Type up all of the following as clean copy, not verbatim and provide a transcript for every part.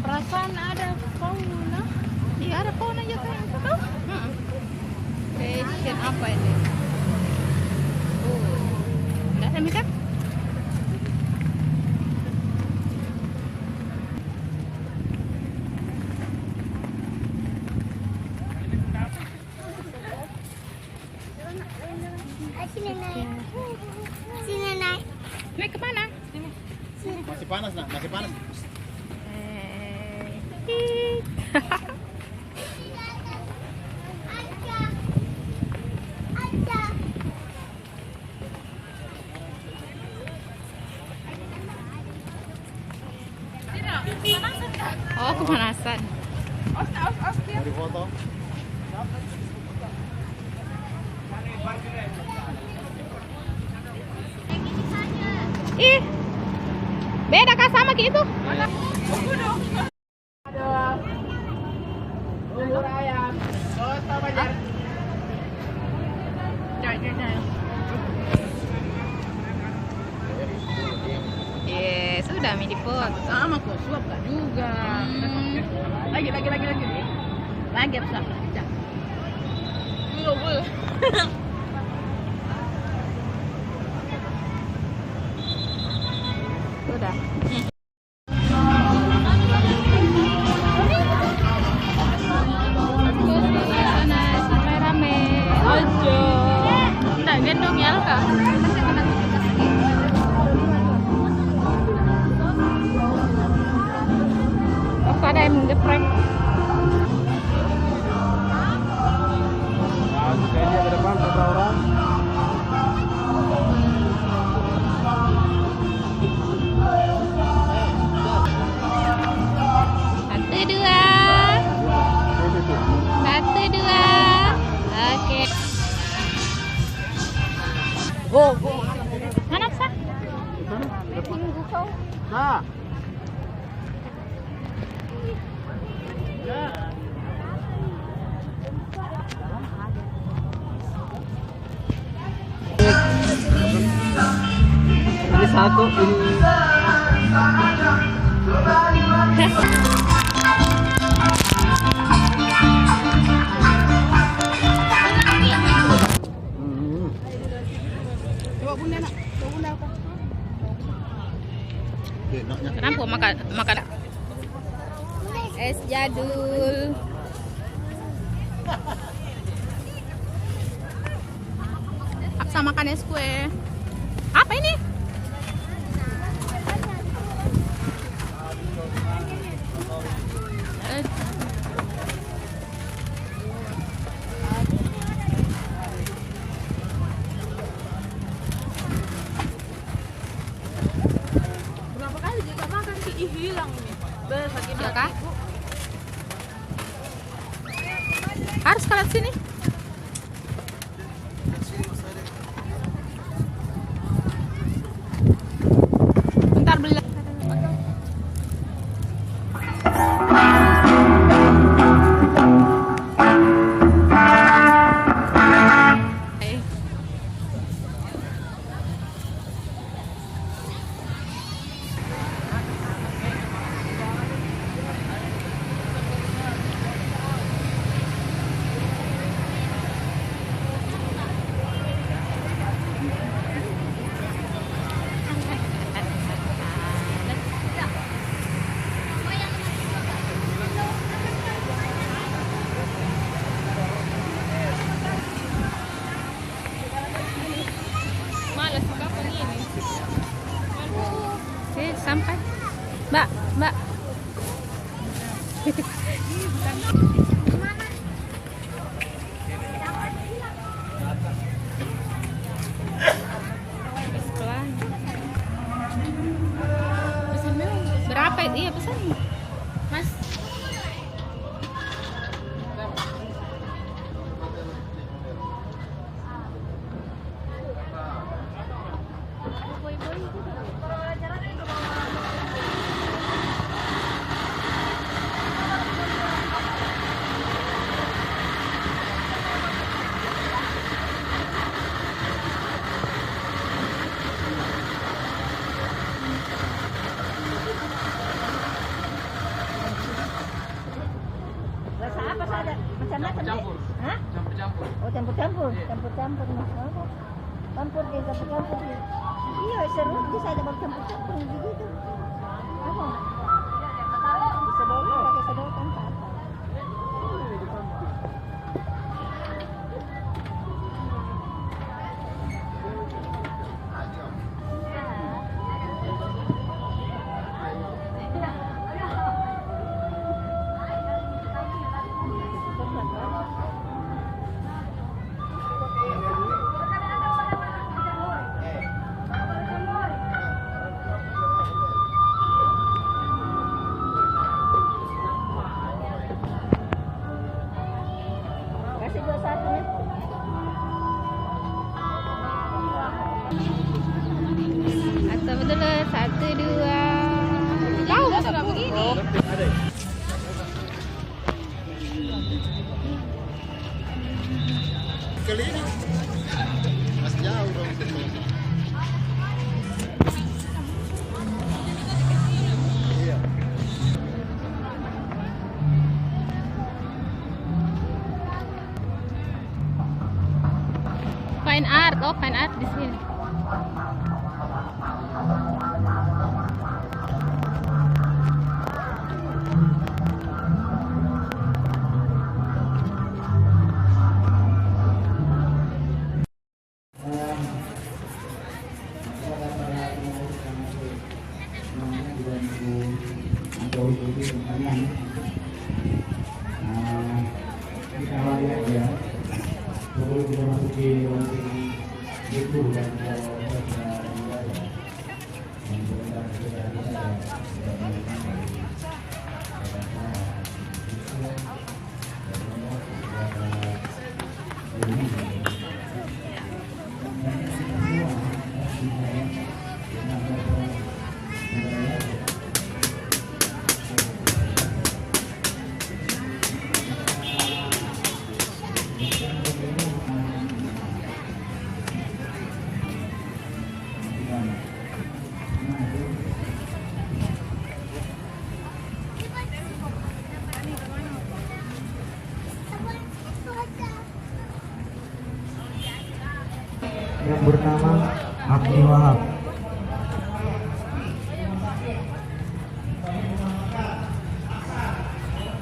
Perasaan ada fauna. Iya ada fauna juga yang itu tuh. Fashion apa ini? Udah sampai kan? Sini naik. Sini naik. Naik kemana? Masih panas nak, masih panas. Oh, kepanasan. Mau difoto? Ih, beda kah sama gitu? Bubur ayam, soto Banjar. Sudah mini pot. Sama kok, suap gak juga. Lagi. Lagi apa sih? Belum. Sudah. Sana rame-rame. Ojo. Nggak gendong ya lo kak? Apa ada yang geprek? Kayaknya ke depan berapa orang? Satu dua. Satu dua. Oke. Go. Mana sah? Tunggu kau. Nah. Ini satu ini. Coba bunda nak, coba bunda apa? Kenapa makan es jadul? Aksa makan es kue. Apa ini? Berapa kali juga makan sih hilang nih. Sakit Ya kak? Harus kalian sini. Bentar beli. Malas juga ini. Oke, sampai. Mbak. Pelan. Berapa? Iya, pesan. Mas. Iya, seru bisa ada campur-campur gitu. Apa? Disedot, pakai sedotan ke atas. Kasih 21 ya. Atau betul 1, 2. Tahu sudah begini. Kali ini masih jauh dong itu. Iya. Fine art, oh fine art di sini. Kita lihat ya, sebelum kita masuki launching itu dan yang bernama Abdul Wahab.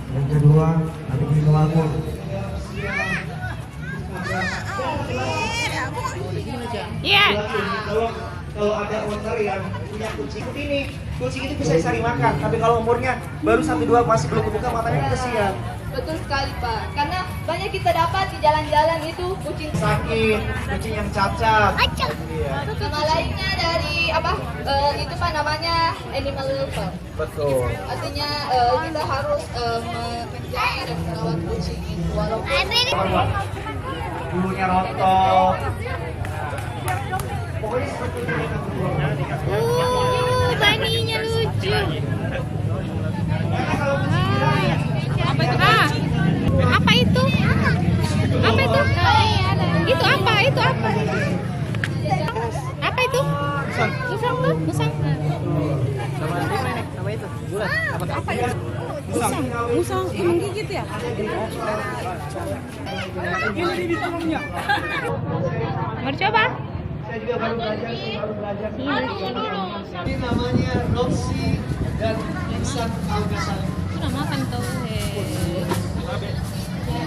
Yang kedua, Abdul Makmur. Iya. Kalau ada owner yang punya kucing ini, kucing itu bisa cari makan. Tapi kalau umurnya baru 1-2 masih belum kebuka matanya, kesian. Betul sekali Pak, karena banyak kita dapat di jalan-jalan itu kucing Sakit, kucing yang cacat. Iya. sama lainnya dari apa itu Pak namanya animal welfare. Betul. Artinya kita harus menjaga dan merawat kucing itu walaupun Bulunya rontok. Pokoknya seperti ini. Baninya lucu. Apa itu? Apa itu? Itu apa? Itu apa? Apa itu? Musang tuh? Musang? Sama itu. Bulan. Apa itu? Musang menggigit ya? Mau coba? Saya juga baru belajar. Ini namanya Roxy dan Insan Almesan. Sudah makan tuh.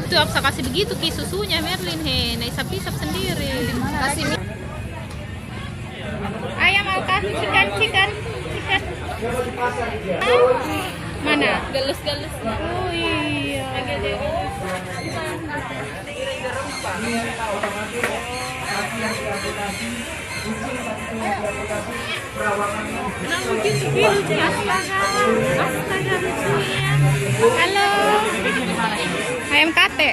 Itu bisa kasih begitu ki susunya Merlin he, nah isap-isap sendiri. Kasih ayam mau kasih chicken. Mana? Galus-galus. Oh iya. Astaga lucunya. Halo. Ayam kate.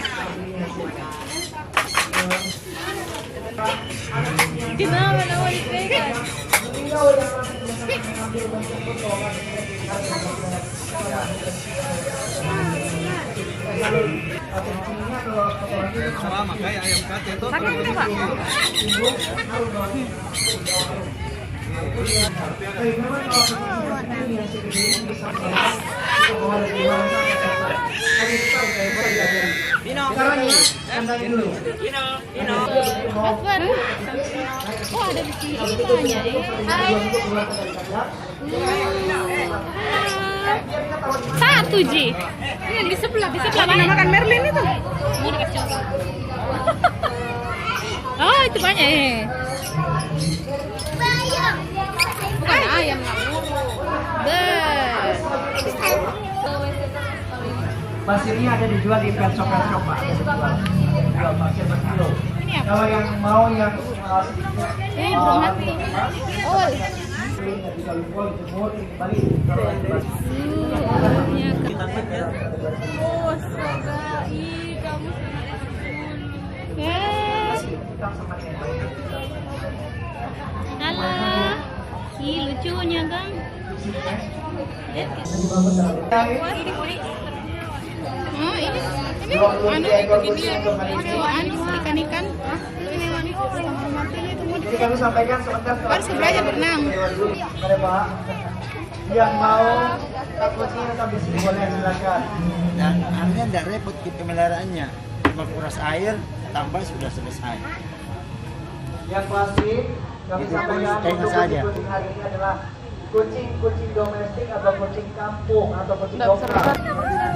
Kenapa nama dipegang? Sama kayak ayam kate itu. Pakai itu, Pak. Sekarang ini, tandanya dulu. Apa? Oh ada di sini banyak ya. Hai. Satu Ji. Ini di sebelah banyak. Makan Merlin itu. Ini dikasih coba. Oh itu banyak ya. Bukan ayam Bes. Pasirnya ada dijual di pet shop Pak. Jual pasir per kilo. Ini apa? Kalau yang mau yang Ini belum mati. Oh. Oh, astaga. Ih, kamu Alah. Ih, lucunya, Kang. Oh, ini ikan-ikan. Jadi kami sampaikan sebentar. Harus belajar berenang. Ada Pak. Yang mau takutnya sampai sini boleh silakan. Dan artinya tidak repot di pemeliharaannya. Cuma kuras air, tambah sudah selesai. Yang plastik kami sampaikan untuk saja. kucing hari ini adalah kucing domestik atau kucing kampung atau kucing lokal.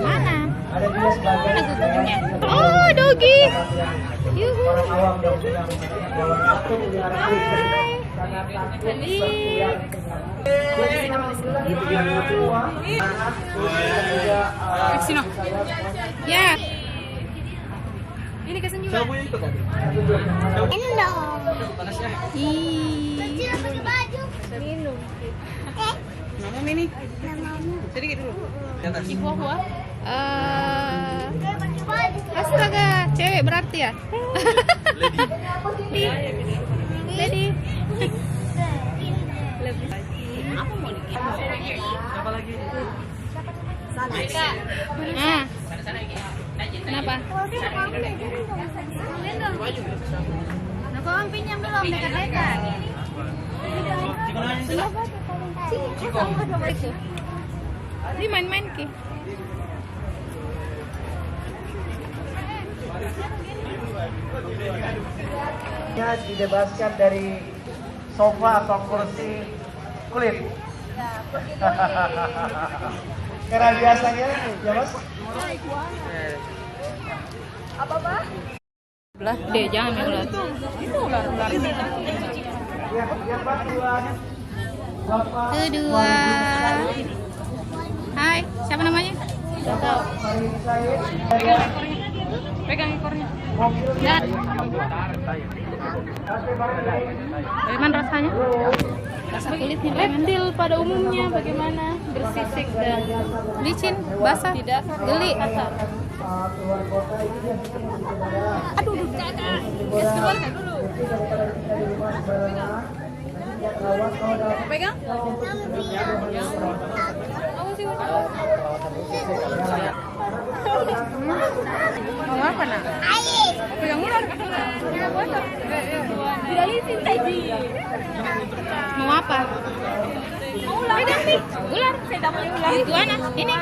Mana? Ada juga sebagian Mana kucingnya? Oh, dogi. Yuhu. orang awam yang punya dalam satu peliharaan kucing karena takut berkeliaran. Kucing itu yang kedua, anak kucing juga Sino. Ya. Ini kesan juga. Ini dong. Ih. Kecil pakai baju. Minum. Mama ini. Sedikit dulu. Chihuahua. Astaga, cewek berarti ya? Lady. Apa mau nih? Apa lagi? Ah. Kenapa? Nah, kau pinjam belum dekat-dekat. Ini main-main ki. nya dibebaskan dari sofa atau kursi kulit. Karena biasanya ya Mas. Belah, deh jangan ular. Itu ular. Ya, yang Tuan. Bapak Kedua. Hai, siapa namanya? Farid Said Pegang ekornya. mobil Dan bagaimana rasanya? Rasa kulitnya reptil pada umumnya bagaimana? Bersisik dan licin, basah, tidak geli. keluar kota ini yang Aduh, keluarkan dulu. Pegang. Mau apa nak? Pegang ular. Tidak licin tadi. Mau apa? Mau ular. Pegang nih, ular. Saya tak mau ular. Iguana, ini.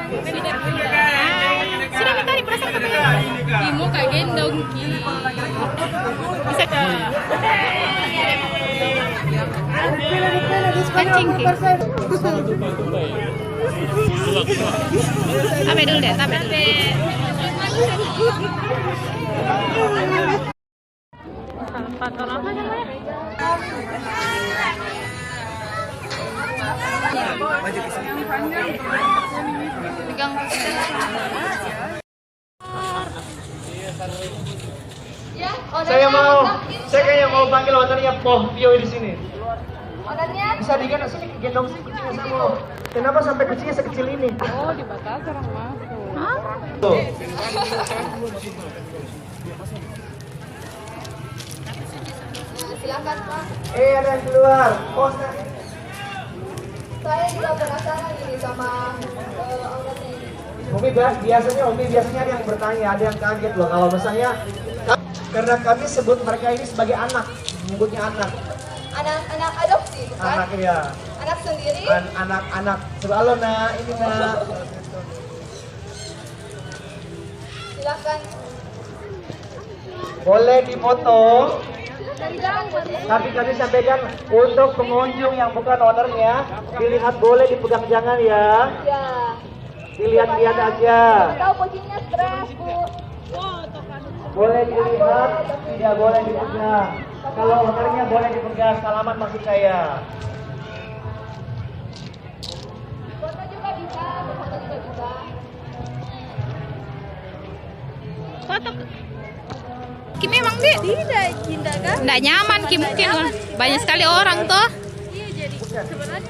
Sudah minta diperasaan ke pegang. Imu kayak gendong ki. Bisa kak. Kancing ki. Tape dulu deh, tape dulu. Alpaca apa namanya? Pegang. Saya kayak mau panggil ownernya Poh Pio di sini. Bisa digendong sini, gendong sini kucingnya sama. Kenapa sampai kucingnya sekecil ini? Oh, dibatasi orang masuk. Hah? Tuh. Silakan Pak. Ada yang keluar. Oh, Saya juga penasaran ini sama ownernya ini. Umi biasanya ada yang bertanya, ada yang kaget loh kalau misalnya karena kami sebut mereka ini sebagai anak, menyebutnya anak. Anak adopsi. anak ya. Anak sendiri? Anak-anak. Halo nak, ini nak. Silakan. Boleh difoto. Dari jauh baru. Tapi kami sampaikan untuk pengunjung yang bukan ownernya, dilihat boleh dipegang jangan ya. Ya. Dilihat-lihat aja. Tahu kucingnya stres, Bu. Boleh dilihat, tidak boleh dipegang. Kalau ownernya boleh dipegang, salaman maksud saya. Foto juga bisa, foto juga bisa. Foto. Ki memang deh. Tidak, cinta kan? Nggak nyaman Ki mungkin banyak sekali orang tuh. Iya, jadi sebenarnya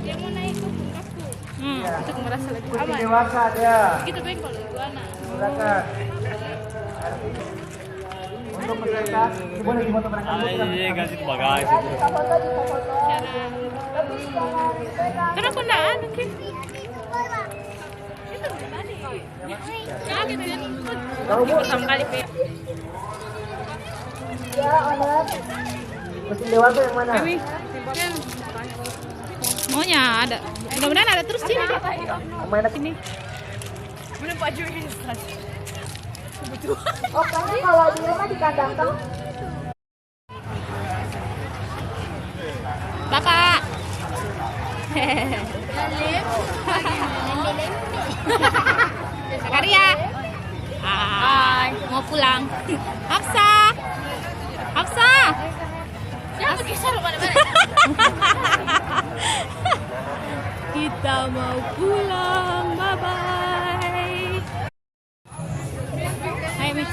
dia mau naik ke puncakku. Untuk merasa lebih Kucing aman. dewasa ada. Gitu baik kalau iguana. Silakan. Untuk mereka, boleh difoto mereka. Iya, kasih bagasi. Bisa foto, bisa foto. Tapi jangan dipegang. Karena aku nggak ada Ki. Kamu Pertama kali Ki. Ya, owner. kucing dewasa yang mana? Maunya ada. Mudah-mudahan ada terus sini. Mainan ini. Oh, kayaknya kalau di rumah di kandang tuh. Bapak. Zakaria. Hai, mau pulang. Hafsa. Hafsa. Jangan geser mana-mana. Kita mau pulang. Bye bye. Hai, Mi.